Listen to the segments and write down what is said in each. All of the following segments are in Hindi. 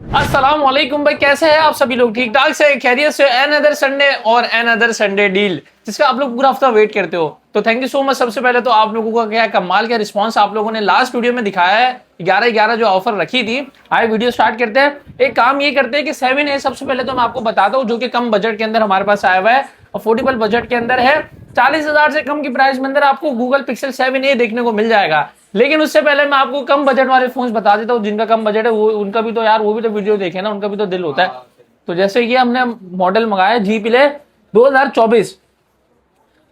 अस्सलाम वालेकुम भाई, कैसे हैं आप सभी लोग? ठीक ठाक से, खैरियत से? एन अदर संडे और एन अदर संडे डील जिसका आप लोग पूरा हफ्ता वेट करते हो, तो थैंक यू सो मच। सबसे पहले तो आप लोगों का क्या कमाल का रिस्पांस आप लोगों ने लास्ट वीडियो में दिखाया है। 11/11 जो ऑफर रखी थी। आए वीडियो स्टार्ट करते हैं। एक काम ये करते हैं कि 7A सबसे पहले तो मैं आपको बताता हूँ, जो कि कम बजट के अंदर हमारे पास आया हुआ है, अफोर्डेबल बजट के अंदर है। 40,000 से कम की प्राइस में अंदर आपको गूगल पिक्सल 7A देखने को मिल जाएगा। लेकिन उससे पहले मैं आपको कम बजट वाले फोन्स बता देता हूँ। जिनका कम बजट है वो उनका भी तो यार वो भी तो वीडियो देखे ना, उनका भी तो दिल होता है। तो जैसे कि हमने मॉडल मंगाया जी प्ले 2024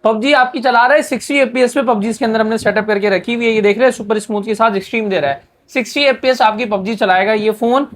पबजी आपकी चला रहा है 60 FPS पे। पबजी के अंदर हमने सेटअप करके रखी हुई है, ये देख रहे हैं सुपर स्मूथ के साथ एक्सट्रीम दे रहा है। 60 FPS आपकी पबजी चलाएगा ये फोन।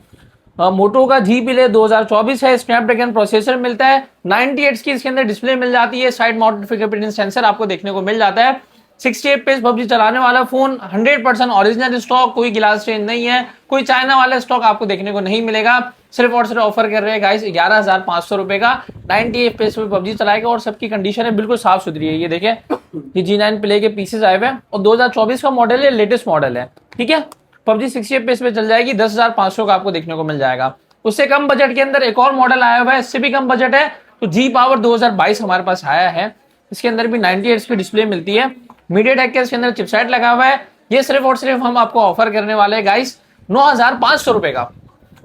मोटो का जी प्ले 2024 है। स्नैपड्रैगन प्रोसेसर मिलता है। 98 की इसके अंदर डिस्प्ले मिल जाती है। साइड माउंटेड फिंगरप्रिंट सेंसर आपको देखने को मिल जाता है। 60 FPS पबजी चलाने वाला फोन 100% ओरिजिनल स्टॉक, कोई गिलास चेंज नहीं है, कोई चाइना वाला स्टॉक आपको देखने को नहीं मिलेगा। सिर्फ और सिर्फ ऑफर कर रहे हैं गाइस 11,500 रुपए का। 90 FPS पे पबजी चलाएगा और सबकी कंडीशन है बिल्कुल साफ सुथरी है। ये देखें, ये G9 प्ले के पीसेस आए हुए हैं और 2024 का मॉडल है, लेटेस्ट मॉडल है। ठीक है, पबजी 60 FPS पे चल जाएगी। 10,500 का आपको देखने को मिल जाएगा। उससे कम बजट के अंदर एक और मॉडल आया हुआ है, इससे भी कम बजट है, तो जी पावर 2022 हमारे पास आया है। इसके अंदर भी 90 हर्ट्ज की डिस्प्ले मिलती है। मीडियाटेक के इसके अंदर चिपसेट लगा हुआ है। ये सिर्फ और सिर्फ हम आपको ऑफर करने वाले हैं गाइस 9,500 रुपए का।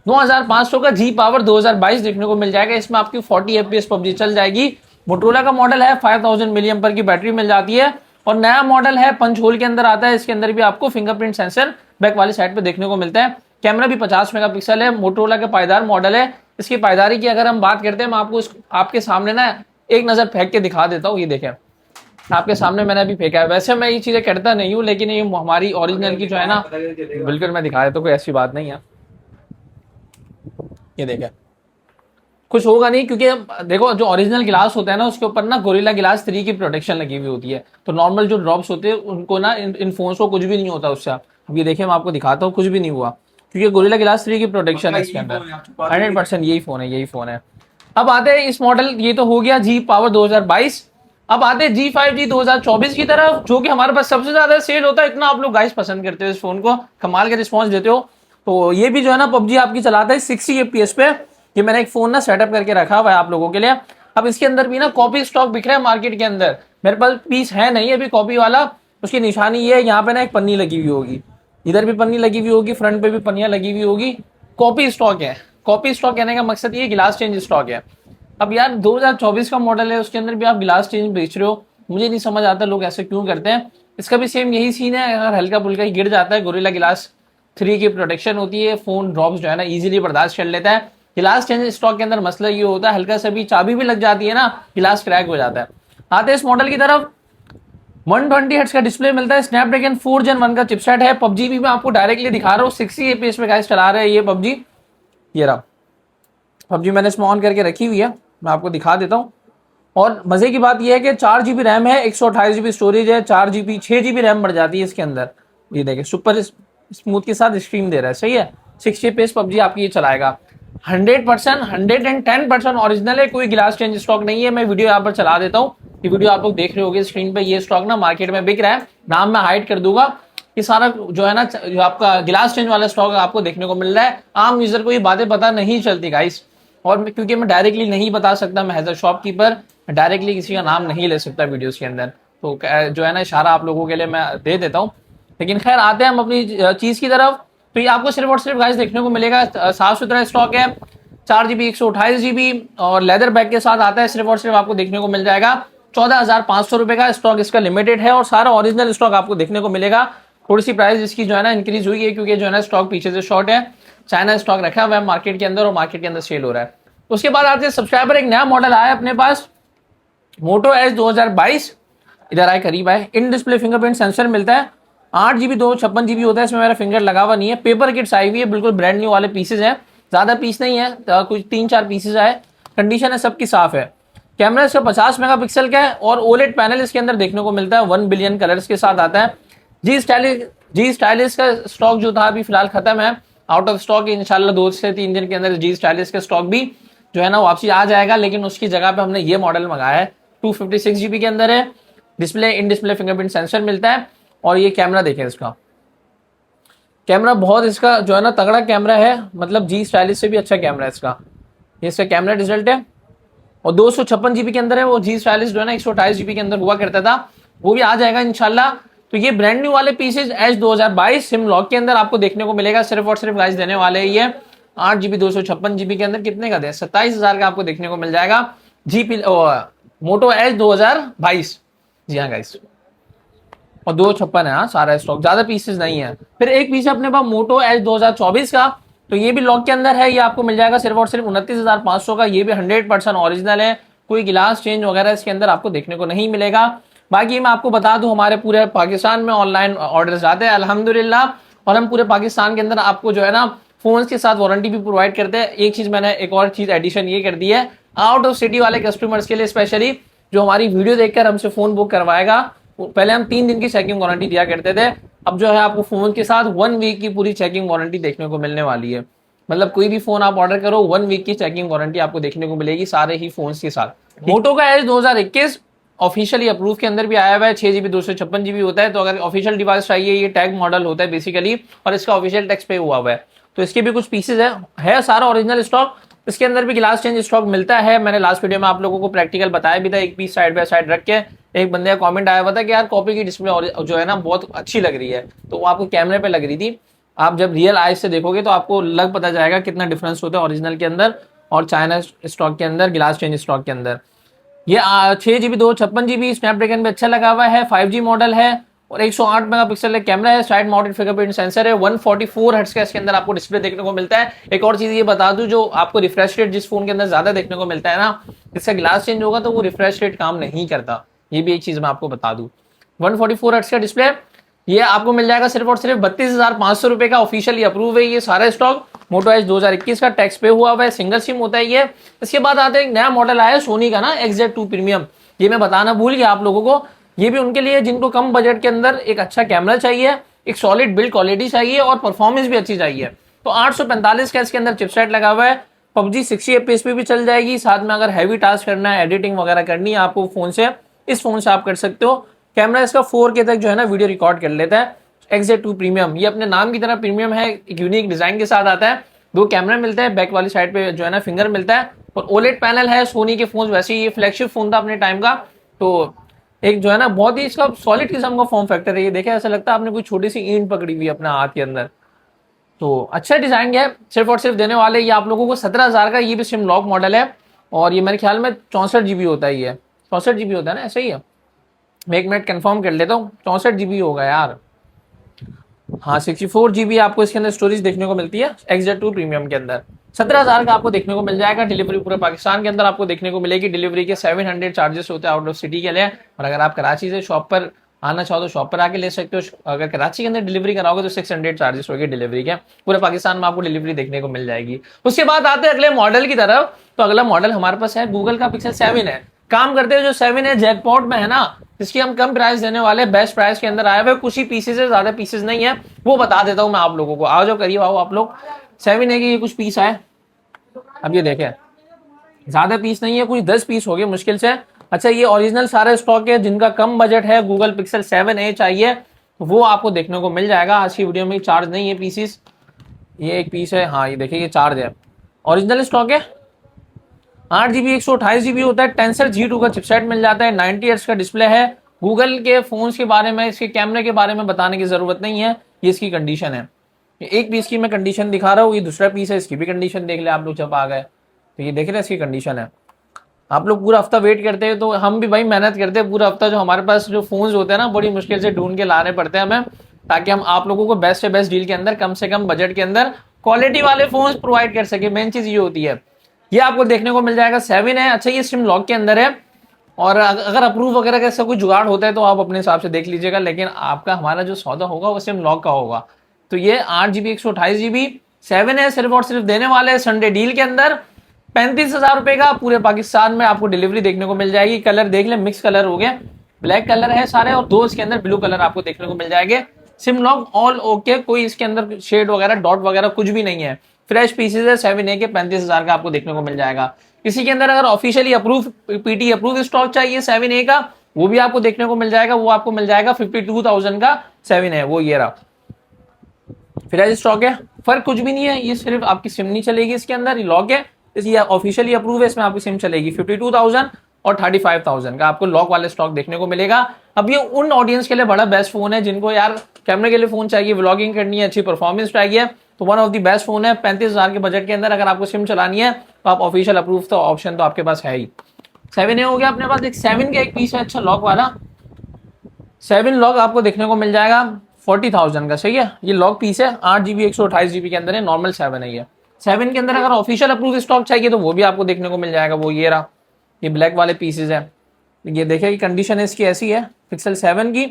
9,500 का जी पावर 2022 देखने को मिल जाएगा। इसमें आपकी 40 FPS पबजी चल जाएगी। मोटोरोला का मॉडल है, 5000 मिलियम पर की बैटरी मिल जाती है। और नया मॉडल है, पंच होल के अंदर आता है। इसके अंदर भी आपको फिंगरप्रिंट सेंसर बैक वाली साइड पे देखने को मिलता है। कैमरा भी 50 मेगापिक्सल है। मोटोरोला का पायदार मॉडल है। इसकी पायदारी की अगर हम बात करते हैं, मैं आपको आपके सामने ना एक नजर फेंक के दिखा देता हूँ। ये देखें, आपके सामने मैंने अभी फेंका है। वैसे मैं ये चीजें करता नहीं हूँ, लेकिन ये हमारी ओरिजिनल की जो है ना, बिल्कुल मैं दिखा देता हूँ, कोई ऐसी बात नहीं है। ये देखें, कुछ होगा नहीं, क्योंकि देखो जो ओरिजिनल गिलास होता है ना, उसके ऊपर ना गोरिल्ला ग्लास 3 की प्रोटेक्शन लगी हुई होती है। तो नॉर्मल जो ड्रॉप्स होते हैं उनको ना इन फोन्स को कुछ भी नहीं होता उससे। अब ये देखिए, मैं आपको दिखाता हूँ, कुछ भी नहीं हुआ, क्योंकि गोरिल्ला ग्लास 3 की प्रोटेक्शन है इसके अंदर। 100% यही फोन है, यही फोन है। अब आते हैं इस मॉडल, ये तो हो गया जी पावर 2022। अब आते हैं G5G 2024 की तरफ, जो कि हमारे पास सबसे ज्यादा सेल होता है। इतना आप लोग गाइस पसंद करते हो इस फोन को, कमाल के रिस्पॉन्स देते हो। तो ये भी जो है ना पबजी आपकी चलाता है 60 FPS पे। ये मैंने एक फोन ना सेटअप करके रखा हुआ है आप लोगों के लिए। अब इसके अंदर भी ना कॉपी स्टॉक बिक रहा है मार्केट के अंदर। मेरे पास पीस है नहीं अभी कॉपी वाला। उसकी निशानी ये है, यहाँ पे ना एक पन्नी लगी हुई होगी, इधर भी पन्नी लगी हुई होगी, फ्रंट पे भी पन्नियां लगी हुई होगी। कॉपी स्टॉक है। कॉपी स्टॉक कहने का मकसद ये गिलास चेंज स्टॉक है। अब यार 2024 का मॉडल है, उसके अंदर भी आप गिलास चेंज बेच रहे हो। मुझे नहीं समझ आता लोग ऐसे क्यों करते हैं। इसका भी सेम यही सीन है, अगर हल्का फुल्का ही गिर जाता है, गोरिल्ला ग्लास 3 की प्रोटेक्शन होती है, फोन ड्रॉप्स जो है ना इजीली बर्दाश्त कर लेता है। गिलास चेंज स्टॉक के अंदर मसला ये होता है, हल्का सा भी चाबी भी लग जाती है ना, गिलास क्रैक हो जाता है। आते हैं इस मॉडल की तरफ। 120 हर्ट्ज का डिस्प्ले मिलता है। स्नैपड्रैगन 4 Gen 1 का चिपसेट है। पबजी भी मैं आपको डायरेक्टली दिखा रहा हूँ, 60 FPS पे गाइस चला रहे हैं ये पबजी। ये रहा पबजी, मैंने इसमें ऑन करके रखी हुई है, मैं आपको दिखा देता हूँ। और मजे की बात यह है कि 4 GB रैम है, 128 GB स्टोरेज है, 4 GB 6 GB रैम बढ़ जाती है इसके अंदर। ये देखिए, सुपर स्मूथ के साथ स्ट्रीम दे रहा है, सही है। 60 FPS पबजी आपकी ये चलाएगा। 100% 110% ओरिजिनल है, कोई ग्लास चेंज स्टॉक नहीं है। मैं वीडियो यहाँ पर चला देता हूँ। ये वीडियो आप लोग देख रहे होगे स्क्रीन पे। ये स्टॉक ना मार्केट में बिक रहा है, नाम मैं हाइड कर दूंगा। ये सारा जो है ना, जो आपका गिलास चेंज वाला स्टॉक आपको देखने को मिल रहा है। आम यूजर को ये बातें पता नहीं चलती गाइस। और क्योंकि मैं डायरेक्टली नहीं बता सकता, मैं एज अ शॉपकीपर डायरेक्टली किसी का नाम नहीं ले सकता वीडियोस के अंदर, तो जो है ना इशारा आप लोगों के लिए मैं दे देता हूँ। लेकिन खैर, आते हैं हम अपनी चीज की तरफ। तो ये आपको सिर्फ और सिर्फ गाइस देखने को मिलेगा, साफ सुथरा स्टॉक है। 4 GB 128 GB और लेदर बैग के साथ आता है। सिर्फ और सिर्फ आपको देखने को मिल जाएगा 14,500 रुपए का। स्टॉक इसका लिमिटेड है और सारा ओरिजिनल स्टॉक आपको देखने को मिलेगा। थोड़ी सी प्राइस इसकी जो है ना इंक्रीज हुई है, क्योंकि जो है ना स्टॉक पीछे से शॉर्ट है। चाइना स्टॉक रखा हुआ है मार्केट के अंदर और मार्केट के अंदर सेल हो रहा है। उसके बाद आते हैं सब्सक्राइबर, एक नया मॉडल आया अपने पास, मोटो एज 2022। इधर आए, करीब आए। इन डिस्प्ले फिंगरप्रिंट सेंसर मिलता है। 8 GB 256 GB होता है। इसमें मेरा फिंगर लगा हुआ नहीं है। पेपर किट्स आई हुई है, बिल्कुल ब्रांड न्यू वाले पीसेज हैं। ज्यादा पीस नहीं है, कुछ 3-4 पीसेज आए। कंडीशन है सबकी साफ है। कैमरा इसका 50 मेगापिक्सल का है और ओलेड पैनल इसके अंदर देखने को मिलता है। 1 बिलियन कलर्स के साथ आता है। जी स्टाइलिश का स्टॉक जो था अभी फिलहाल खत्म है, आउट ऑफ स्टॉक। इंशाल्लाह 2 से 3 दिन के अंदर जी स्टाइलिश का स्टॉक भी जो है ना वापसी आ जाएगा। लेकिन उसकी जगह पे हमने ये मॉडल मंगाया है, 256 GB के अंदर है। Display in display fingerprint sensor मिलता है। और ये कैमरा देखें इसका, कैमरा बहुत इसका जो है ना तगड़ा कैमरा है, मतलब जी स्टाइलिश से भी अच्छा कैमरा है इसका। ये इसका कैमरा रिजल्ट है और 256 GB के अंदर है। वो जी स्टाइलिश जो है ना 128 GB के अंदर हुआ करता था, वो भी आ जाएगा इंशाल्लाह। तो ये ब्रांड न्यू वाले पीसेज एज 2022 सिम लॉक के अंदर आपको देखने को मिलेगा। सिर्फ और सिर्फ गाइस देने वाले ये 8 GB 256 GB के अंदर कितने का दे, 27,000 का आपको देखने को मिल जाएगा जीपी मोटो एज 2022। जी हाँ गाइस, और 256 है हाँ सारा स्टॉक, ज्यादा पीसेस नहीं है। फिर एक पीस है अपने पास मोटो एज 2024 का, तो ये भी लॉक के अंदर है। ये आपको मिल जाएगा सिर्फ और सिर्फ 29,500 का। ये भी 100% ओरिजिनल है, कोई गिलास चेंज वगैरह इसके अंदर आपको देखने को नहीं मिलेगा। बाकी मैं आपको बता दूं हमारे पूरे पाकिस्तान में ऑनलाइन ऑर्डर जाते हैं अल्हम्दुलिल्लाह, और हम पूरे पाकिस्तान के अंदर आपको जो है ना फोन के साथ वारंटी भी प्रोवाइड करते हैं। एक चीज मैंने एक और चीज एडिशन ये कर दी है आउट ऑफ सिटी वाले कस्टमर्स के लिए स्पेशली, जो हमारी वीडियो देखकर हमसे फोन बुक करवाएगा। पहले हम 3 दिन की चेकिंग वारंटी दिया करते थे, अब जो है आपको फोन के साथ 1 वीक की पूरी चेकिंग वारंटी देखने को मिलने वाली है। मतलब कोई भी फोन आप ऑर्डर करो 1 वीक की चेकिंग वारंटी आपको देखने को मिलेगी सारे ही फोन के साथ। मोटो का एज 2021 ऑफिशियली अप्रूव के अंदर भी आया हुआ है। 6 GB 256 GB होता है। तो अगर ऑफिशियल डिवाइस चाहिए, ये टैग मॉडल होता है बेसिकली, और इसका ऑफिशियल टैक्स पे हुआ है। तो इसके भी कुछ पीसेज है सारा ओरिजिनल स्टॉक। इसके अंदर भी ग्लास चेंज स्टॉक मिलता है। मैंने लास्ट वीडियो में आप लोगों को प्रैक्टिकल बताया भी था, एक पीस साइड बाय साइड रख के। एक बंदे का कमेंट आया हुआ था कि यार कॉपी की डिस्प्ले जो है ना बहुत अच्छी लग रही है, तो वो आपको कैमरे पे लग रही थी। आप जब रियल आइज से देखोगे तो आपको लग पता जाएगा कितना डिफरेंस होता है ओरिजिनल के अंदर और चाइना स्टॉक के अंदर, ग्लास चेंज स्टॉक के अंदर। ये 6 GB 256 GB स्नैपड्रैगन में अच्छा लगा हुआ है, 5G मॉडल है और 108 मेगापिक्सल का कैमरा है, साइड माउंटेड फिंगरप्रिंट सेंसर है, 144 हर्ट्ज का इसके अंदर आपको डिस्प्ले देखने को मिलता है। एक और चीज ये बता दूं, जो आपको रिफ्रेश रेट जिस फोन के अंदर ज्यादा देखने को मिलता है ना, इसका ग्लास चेंज होगा तो वो रिफ्रेश रेट काम नहीं करता। ये भी एक चीज मैं आपको बता दूं। 144 हर्ट्ज का डिस्प्ले ये आपको मिल जाएगा सिर्फ और सिर्फ 32,500 रुपए का। ऑफिशियली अप्रूव है ये सारा स्टॉक। मोटो एज 2021 का, टैक्स पे हुआ है, सिंगल सिम होता है ये। इसके बाद आते हैं एक नया मॉडल आया है सोनी का ना XZ2 प्रीमियम। ये मैं बताना भूल गया आप लोगों को, ये भी उनके लिए जिनको कम बजट के अंदर एक अच्छा कैमरा चाहिए, एक सॉलिड बिल्ड क्वालिटी चाहिए और परफॉर्मेंस भी अच्छी चाहिए। तो 845 का इसके अंदर चिपसेट लगा हुआ है। PUBG 60 FPS पे भी चल जाएगी। साथ में अगर हैवी टास्क करना है, एडिटिंग वगैरह करनी है आपको फोन से, इस फोन से आप कर सकते हो। कैमरा इसका 4K तक जो है ना वीडियो रिकॉर्ड कर लेता है। XZ2 प्रीमियम, ये अपने नाम की तरह प्रीमियम है, एक यूनिक डिजाइन के साथ आता है। 2 कैमरा मिलता है, बैक वाली साइड पे जो है ना फिंगर मिलता है और OLED पैनल है। सोनी के फोन वैसे ही ये फ्लैगशिप फोन था अपने टाइम का, तो एक जो है ना बहुत ही इसका सॉलिड किस्म का फॉर्म फैक्टर है। ये देखे ऐसा लगता है आपने कोई छोटी सी ईंट पकड़ी हुई अपने हाथ के अंदर। तो अच्छा डिजाइन है। सिर्फ और सिर्फ देने वाले ये आप लोगों को 17,000 का। ये भी सिम लॉक मॉडल है और ये मेरे ख्याल में 64 GB होता है। ये 64 GB होता है ना, ऐसा ही है। मैं 1 मिनट कंफर्म कर लेता हूँ, 64 GB होगा यार। हाँ 64 GB आपको इसके अंदर स्टोरेज देखने को मिलती है XZ2 प्रीमियम के अंदर। 17,000 का आपको देखने को मिल जाएगा। डिलीवरी पूरे पाकिस्तान के अंदर आपको देखने को मिलेगी। डिलीवरी के 700 चार्जेस होते हैं आउट ऑफ सिटी के लिए। और अगर आप कराची से शॉप पर आना चाहो तो शॉप पर आके ले सकते हो। अगर कराची के अंदर डिलीवरी कराओगे तो 600 चार्जेस होगी डिलीवरी के। पूरे पाकिस्तान में आपको डिलीवरी देखने को मिल जाएगी। उसके बाद आते हैं अगले मॉडल की तरफ। तो अगला मॉडल हमारे पास है गूगल का Pixel 7 है। काम करते हैं जो 7 है जैकपॉट में है ना, जिसकी हम कम प्राइस देने वाले, बेस्ट प्राइस के अंदर आए हुए। कुछ ही पीसेस है, ज्यादा पीसेस नहीं है, वो बता देता हूं मैं आप लोगों को। आओ जो करिए आओ आप लोग। 7 है कि ये कुछ पीस आए, अब ये देखें ज्यादा पीस नहीं है, कुछ 10 पीस हो गए मुश्किल से। अच्छा ये ओरिजिनल सारा स्टॉक है। जिनका कम बजट है, गूगल Pixel 7a चाहिए, वो आपको देखने को मिल जाएगा। आज की वीडियो में चार्ज नहीं है पीसेस, ये एक पीस है। हाँ ये देखिए ये चार्ज है, ओरिजिनल स्टॉक है। 8 GB 128 GB होता है। टेंसर G2 का चिपसेट मिल जाता है। 90 हर्ट्ज का डिस्प्ले है। गूगल के फोन्स के बारे में, इसके कैमरे के बारे में बताने की जरूरत नहीं है। ये इसकी कंडीशन है। एक पीस की मैं कंडीशन दिखा रहा हूँ, ये दूसरा पीस है, इसकी भी कंडीशन देख ले आप लोग जब आ गए तो ये देख रहे हैं इसकी कंडीशन है। आप लोग पूरा हफ्ता वेट करते हैं तो हम भी भाई मेहनत करते हैं पूरा हफ्ता। जो हमारे पास जो फोन्स होते हैं ना, बड़ी मुश्किल से ढूंढ के लाने पड़ते हैं हमें, ताकि हम आप लोगों को बेस्ट से बेस्ट डील के अंदर, कम से कम बजट के अंदर क्वालिटी वाले फोन्स प्रोवाइड कर सके। मेन चीज ये होती है। ये आपको देखने को मिल जाएगा 7 है। अच्छा ये सिम लॉक के अंदर है, और अगर अप्रूव वगैरह का ऐसा कोई जुगाड़ होता है तो आप अपने हिसाब से देख लीजिएगा, लेकिन आपका हमारा जो सौदा होगा वो सिम लॉक का होगा। तो ये 8 GB 128 GB 7 है। सिर्फ और सिर्फ देने वाले संडे डील के अंदर 35,000 रुपए का। पूरे पाकिस्तान में आपको डिलीवरी देखने को मिल जाएगी। कलर देख ले, मिक्स कलर हो गया, ब्लैक कलर है सारे, और 2 इसके अंदर ब्लू कलर आपको देखने को मिल जाएंगे। सिम लॉक ऑल ओके, कोई इसके अंदर शेड वगैरह, डॉट वगैरह कुछ भी नहीं है। फ्रेश पीसेज है। 7A के 35,000 का आपको देखने को मिल जाएगा। इसी के अंदर अगर officially approve PT approve stock चाहिए 7A का, वो भी आपको देखने को मिल जाएगा। वो आपको मिल जाएगा 52,000 का 7A, वो ये रहा। फ्रेश स्टॉक है, फर्क कुछ भी नहीं है, ये सिर्फ आपकी सिम नहीं चलेगी इसके अंदर, ये लॉक है, ये ऑफिशियली अप्रूव है, इसमें आपकी सिम चलेगी 52,000 और 35,000 का आपको लॉक वाले स्टॉक देखने को मिलेगा। अब ये उन ऑडियंस के लिए बड़ा बेस्ट फोन है जिनको यार कैमरे के लिए फोन चाहिए, व्लॉगिंग करनी है, अच्छी परफॉर्मेंस चाहिए, तो one of the best phone है। 35,000 के बजट के अंदर अगर आपको सिम चलानी है तो आप ऑफिशियल अप्रूव तो ऑप्शन तो आपके पास है ही। 7A हो गया अपने पास, एक 7 का एक पीस है अच्छा लॉक वाला, 7 लॉक आपको देखने को मिल जाएगा 40,000 का, सही है। ये लॉक पीस है, 8GB 128GB के अंदर है, नॉर्मल 7 है। ये 7 के अंदर अगर ऑफिशियल अप्रूव स्टॉक चाहिए तो वो भी आपको देखने को मिल जाएगा, वो ये रहा, ये ब्लैक वाले पीसेज है। ये देखिए कि कंडीशन इसकी ऐसी है पिक्सल 7 की,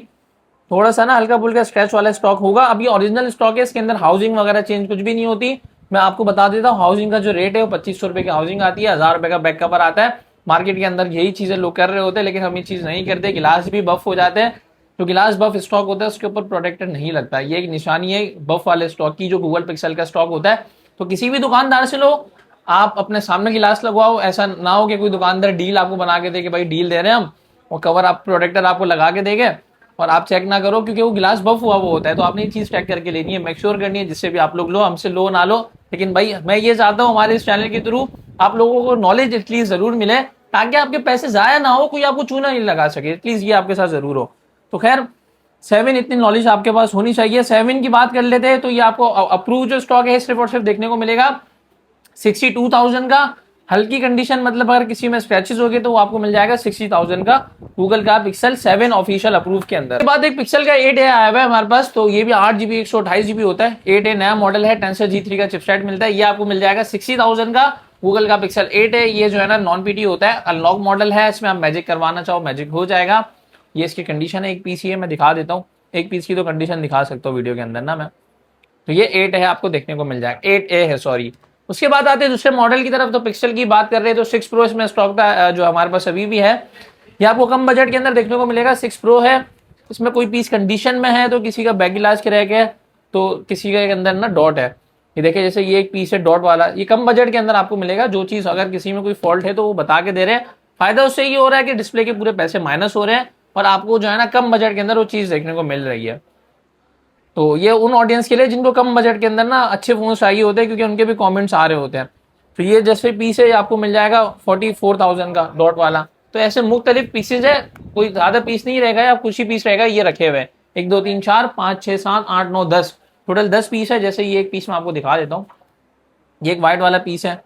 थोड़ा सा ना हल्का फुल्का स्क्रैच वाला स्टॉक होगा। अब ये ओरिजिनल स्टॉक है, इसके अंदर हाउसिंग वगैरह चेंज कुछ भी नहीं होती। मैं आपको बता देता हूँ, हाउसिंग का जो रेट है वो 2500 रुपए की हाउसिंग आती है, 1000 रुपए का बैक कवर आता है। मार्केट के अंदर यही चीजें लोग कर रहे होते हैं, लेकिन हम ये चीज नहीं करते। गिलास भी बफ हो जाते हैं, जो गिलास बफ स्टॉक होता है उसके ऊपर प्रोटेक्टर नहीं लगता, ये एक निशानी है बफ वाले स्टॉक की, जो गूगल पिक्सल का स्टॉक होता है। तो किसी भी दुकानदार से लो, आप अपने सामने गिलास लगवाओ, ऐसा ना हो कि कोई दुकानदार डील आपको बना के दे कि भाई डील दे रहे हैं हम, और कवर आप प्रोटेक्टर आपको लगा के देंगे और आप चेक ना करो, क्योंकि वो गिलास बफ हुआ वो होता है। तो आपने ये चीज चेक करके लेनी है, मेक श्योर करनी है, जिससे भी आप लोग लो, हमसे लो ना लो, लेकिन भाई मैं ये चाहता हूँ हमारे इस चैनल के थ्रू आप लोगों को नॉलेज एटलीस्ट जरूर मिले, ताकि आपके पैसे जाया ना हो, कोई आपको चूना नहीं लगा सके, एटलीस्ट ये आपके साथ जरूर हो। तो खैर 7 इतनी नॉलेज आपके पास होनी चाहिए। 7 की बात कर लेते हैं, तो ये आपको अप्रूव जो स्टॉक है सिर्फ और सिर्फ देखने को मिलेगा 62,000 का। हल्की कंडीशन मतलब अगर किसी में स्क्रैचेस हो गए तो वो आपको मिल जाएगा 60,000 का गूगल का पिक्सल 7 ऑफिशियल अप्रूव के अंदर। उसके बाद एक पिक्सल का 8A आया हुआ है हमारे पास, तो ये भी 8GB 128GB होता है। 8A नया मॉडल है, टेंसर G3 का चिपसेट मिलता है, ये आपको मिल जाएगा 60,000 का गूगल का पिक्सल 8 है। ये जो है ना नॉन पीटी होता है, अनलॉक मॉडल है, इसमें आप मैजिक करवाना चाहो मैजिक हो जाएगा। ये इसकी कंडीशन है, एक पीस ही है, मैं दिखा देता हूँ, एक पीस की तो कंडीशन दिखा सकता हूँ वीडियो के अंदर ना मैं। तो ये 8 है, आपको देखने को मिल जाएगा, 8A है सॉरी। उसके बाद आते हैं दूसरे मॉडल की तरफ, तो पिक्सल की बात कर रहे हैं तो 6 प्रो इसमें स्टॉक था, जो हमारे पास अभी भी है। ये आपको कम बजट के अंदर देखने को मिलेगा, 6 प्रो है। इसमें कोई पीस कंडीशन में है, तो किसी का बैक गिलास के रह गया, तो किसी के अंदर ना डॉट है। ये देखिए जैसे ये एक पीस है डॉट वाला, ये कम बजट के अंदर आपको मिलेगा। जो चीज अगर किसी में कोई फॉल्ट है तो वो बता के दे रहे हैं। फायदा उससे ये हो रहा है कि डिस्प्ले के पूरे पैसे माइनस हो रहे हैं और आपको जो है ना कम बजट के अंदर वो चीज देखने को मिल रही है। तो ये उन ऑडियंस के लिए जिनको कम बजट के अंदर ना अच्छे फोन चाहिए होते हैं, क्योंकि उनके भी कमेंट्स आ रहे होते हैं। तो ये जैसे पीस है आपको मिल जाएगा 44,000 का डॉट वाला। तो ऐसे मुख्तलिफ पीसेज है, कोई ज्यादा पीस नहीं रहेगा या कुछ ही पीस रहेगा, ये रखे हुए 1 2 3 4 5 6 7 8 9 10, टोटल 10 पीस है। जैसे ये एक पीस मैं आपको दिखा देता हूँ, ये एक वाइट वाला पीस है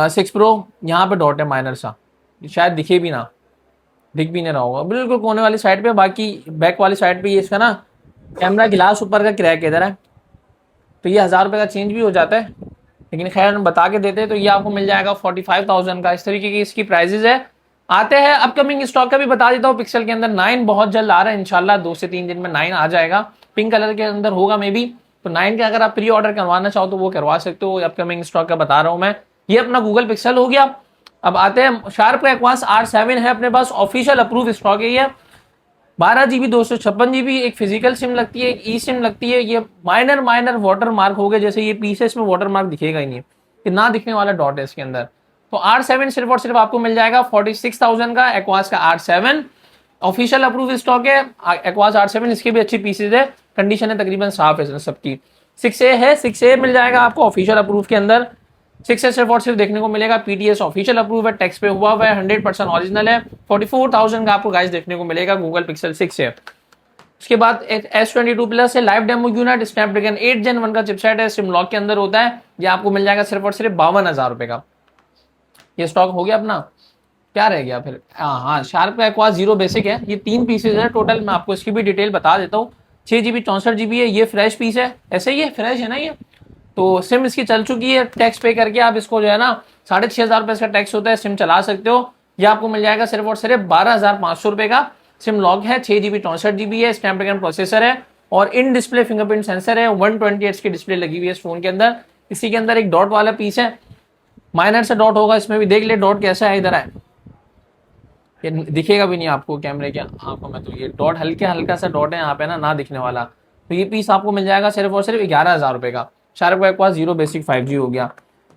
6 प्रो, यहाँ पे डॉट है माइनर सा, शायद दिखे भी ना, दिख भी नहीं रहा होगा, बिल्कुल कोने वाली साइड पे। बाकी बैक वाली साइड पे ये इसका ना कैमरा गिलास ऊपर का क्रैक इधर है, तो ये 1000 रुपये का चेंज भी हो जाता है, लेकिन खैर हम बता के देते हैं। तो ये आपको मिल जाएगा 45,000 का। इस तरीके की इसकी प्राइजेज है। आते हैं अपकमिंग स्टॉक का भी बता देता हूँ, पिक्सल के अंदर 9 बहुत जल्द आ रहा है, इंशाल्लाह 2 से 3 दिन में 9 आ जाएगा, पिंक कलर के अंदर होगा मे बी। तो 9 का अगर आप प्री ऑर्डर करवाना चाहो तो वो करवा सकते हो, अपकमिंग स्टॉक का बता रहा हूँ मैं। ये अपना गूगल पिक्सल हो गया। अब आते हैं शार्प का एक्वास R7 है अपने पास, ऑफिशियल अप्रूव स्टॉक है ये, 12GB 256GB, एक फिजिकल सिम लगती है, एक ई सिम लगती है। ये माइनर वाटर मार्क हो गए, जैसे ये पीस है इसमें वाटर मार्क दिखेगा ही नहीं, ये ना दिखने वाला डॉट है इसके अंदर। तो R7 सिर्फ और सिर्फ आपको मिल जाएगा 46,000 का, एक्वास का R7 ऑफिशियल अप्रूव स्टॉक है। एक्वास R7 इसके भी अच्छी पीसेज है, कंडीशन है तकरीबन साफ है सबकी। 6A है, 6A मिल जाएगा आपको ऑफिशियल अप्रूव के अंदर। 6A सिर्फ और सिर्फ देखने को मिलेगा, PTS ऑफिशियल अप्रूव है, टैक्स पे हुआ है, 100% ओरिजिनल है। 44,000 का आपको गाइस देखने को मिलेगा गूगल पिक्सल 6A। उसके बाद S22 प्लस है, live demo unit, Snapdragon 8 Gen 1 का चिपसेट है, सिम लॉक के अंदर होता है। ये आपको मिल जाएगा सिर्फ और सिर्फ 52,000 रुपए का। ये स्टॉक हो गया अपना, क्या रह गया फिर? हाँ, शार्प का एक्वास 0 बेसिक है, ये 3 पीसेज है टोटल। मैं आपको इसकी भी डिटेल बता देता हूँ। 6GB 64GB है, ये फ्रेश पीस है, ऐसे ही है फ्रेश है ना ये। तो सिम इसकी चल चुकी है, टैक्स पे करके आप इसको जो है ना 6,500 रुपए इसका टैक्स होता है, सिम चला सकते हो। ये आपको मिल जाएगा सिर्फ और सिर्फ 12,500 रुपए का। सिम लॉक है, 6GB 64GB है, स्नैपड्रैगन प्रोसेसर है और इन डिस्प्ले फिंगरप्रिंट सेंसर है। 120 की डिस्प्ले लगी हुई है इस फोन के अंदर। इसी के अंदर एक डॉट वाला पीस है, माइनर से डॉट होगा, इसमें भी देख ले डॉट कैसा है, इधर है, ये दिखेगा भी नहीं आपको कैमरे के आंखों में। तो ये डॉट हल्का सा डॉट है यहाँ पे ना दिखने वाला। तो ये पीस आपको मिल जाएगा सिर्फ और सिर्फ 11,000 रुपए का। शार्प का एक पास 0 बेसिक 5G हो गया।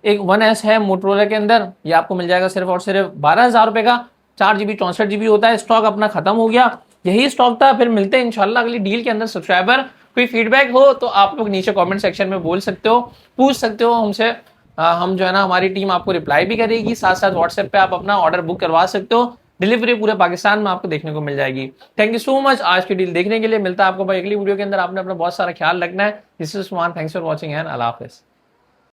एक 1S है मोटरोला के अंदर, ये आपको मिल जाएगा सिर्फ और सिर्फ 12,000 रुपए का। 4GB 64GB होता है। स्टॉक अपना खत्म हो गया, यही स्टॉक था। फिर मिलते हैं इंशाल्लाह अगली डील के अंदर। सब्सक्राइबर कोई फीडबैक हो तो आप लोग नीचे कमेंट सेक्शन में बोल सकते हो, पूछ सकते हो हमसे। हम जो है ना, हमारी टीम आपको रिप्लाई भी करेगी, साथ साथ व्हाट्सएप पे आप अपना ऑर्डर बुक करवा सकते हो। डिलीवरी पूरे पाकिस्तान में आपको देखने को मिल जाएगी। थैंक यू सो मच आज की डील देखने के लिए। मिलता है आपको भाई अगली वीडियो के अंदर। आपने अपना बहुत सारा ख्याल रखना है। This is Usman, thanks for watching and Allah Hafiz.